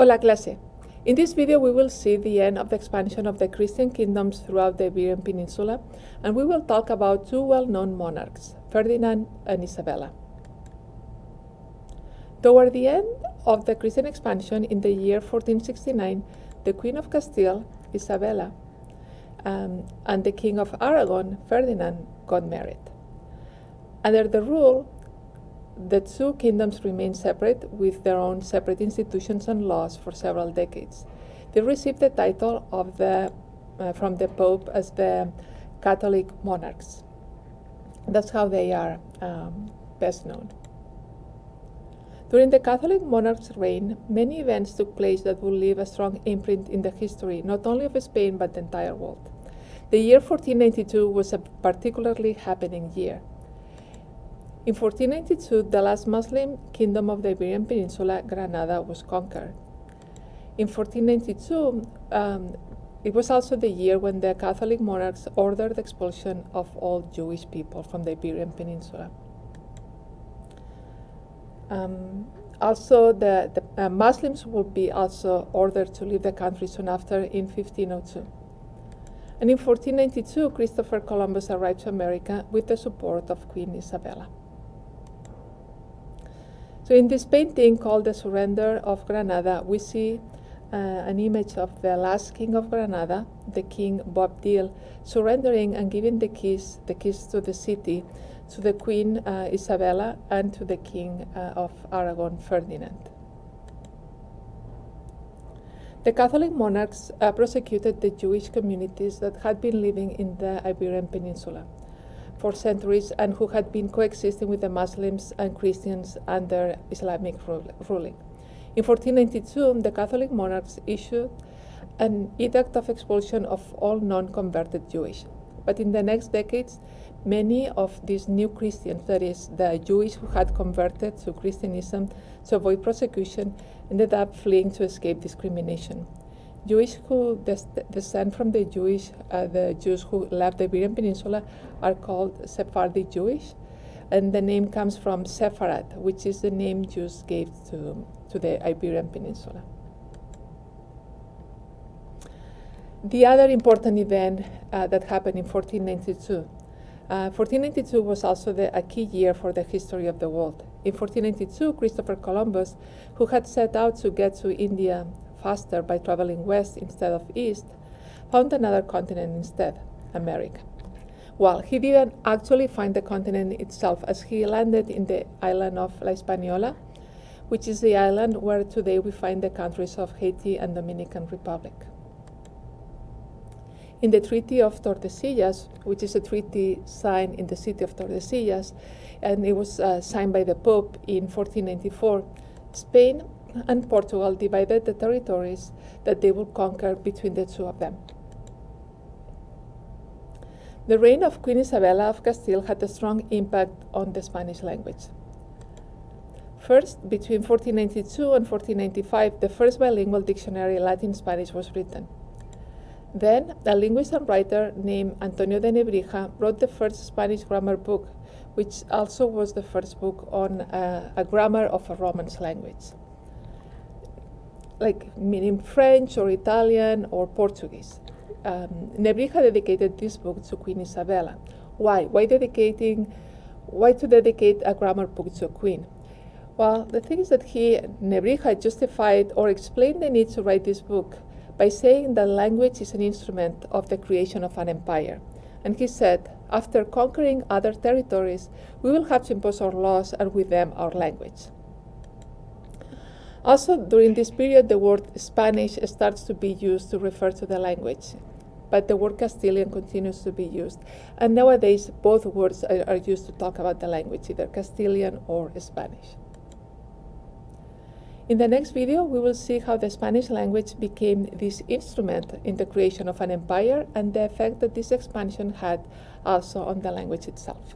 Hola clase. In this video we will see the end of the expansion of the Christian kingdoms throughout the Iberian Peninsula, and we will talk about two well-known monarchs, Ferdinand and Isabella. Toward the end of the Christian expansion in the year 1469, the Queen of Castile, Isabella, and the King of Aragon, Ferdinand, got married. Under the rule, the two kingdoms remained separate with their own separate institutions and laws for several decades. They received the title of from the Pope as the Catholic monarchs. That's how they are best known. During the Catholic monarch's reign, many events took place that will leave a strong imprint in the history not only of Spain but the entire world. The year 1492 was a particularly happening year. In 1492, the last Muslim kingdom of the Iberian Peninsula, Granada, was conquered. In 1492, it was also the year when the Catholic monarchs ordered the expulsion of all Jewish people from the Iberian Peninsula. Also, the Muslims will be also ordered to leave the country soon after in 1502. And in 1492, Christopher Columbus arrived to America with the support of Queen Isabella. So in this painting called The Surrender of Granada, we see an image of the last king of Granada, the King Boabdil, surrendering and giving the keys to the city to the Queen Isabella and to the King of Aragon, Ferdinand. The Catholic monarchs prosecuted the Jewish communities that had been living in the Iberian Peninsula for centuries and who had been coexisting with the Muslims and Christians under Islamic ruling. In 1492, the Catholic monarchs issued an edict of expulsion of all non-converted Jewish. But in the next decades, many of these new Christians, that is, the Jewish who had converted to Christianism to avoid persecution, ended up fleeing to escape discrimination. Jewish who descend from the Jews who left the Iberian Peninsula are called Sephardi Jewish, and the name comes from Sepharad, which is the name Jews gave to the Iberian Peninsula. The other important event that happened in 1492. 1492 was also a key year for the history of the world. In 1492, Christopher Columbus, who had set out to get to India faster by traveling west instead of east, found another continent instead, America. Well, he didn't actually find the continent itself, as he landed in the island of La Hispaniola, which is the island where today we find the countries of Haiti and Dominican Republic. In the Treaty of Tordesillas, which is a treaty signed in the city of Tordesillas, and it was signed by the Pope in 1494, Spain and Portugal divided the territories that they would conquer between the two of them. The reign of Queen Isabella of Castile had a strong impact on the Spanish language. First, between 1492 and 1495, the first bilingual dictionary Latin-Spanish was written. Then, a linguist and writer named Antonio de Nebrija wrote the first Spanish grammar book, which also was the first book on a grammar of a Romance language, like meaning French or Italian or Portuguese. Nebrija dedicated this book to Queen Isabella. Why? Why to dedicate a grammar book to a queen? Well, the thing is that Nebrija justified or explained the need to write this book by saying that language is an instrument of the creation of an empire. And he said, after conquering other territories, we will have to impose our laws and with them our language. Also, during this period, the word Spanish starts to be used to refer to the language, but the word Castilian continues to be used. And nowadays, both words are used to talk about the language, either Castilian or Spanish. In the next video, we will see how the Spanish language became this instrument in the creation of an empire and the effect that this expansion had also on the language itself.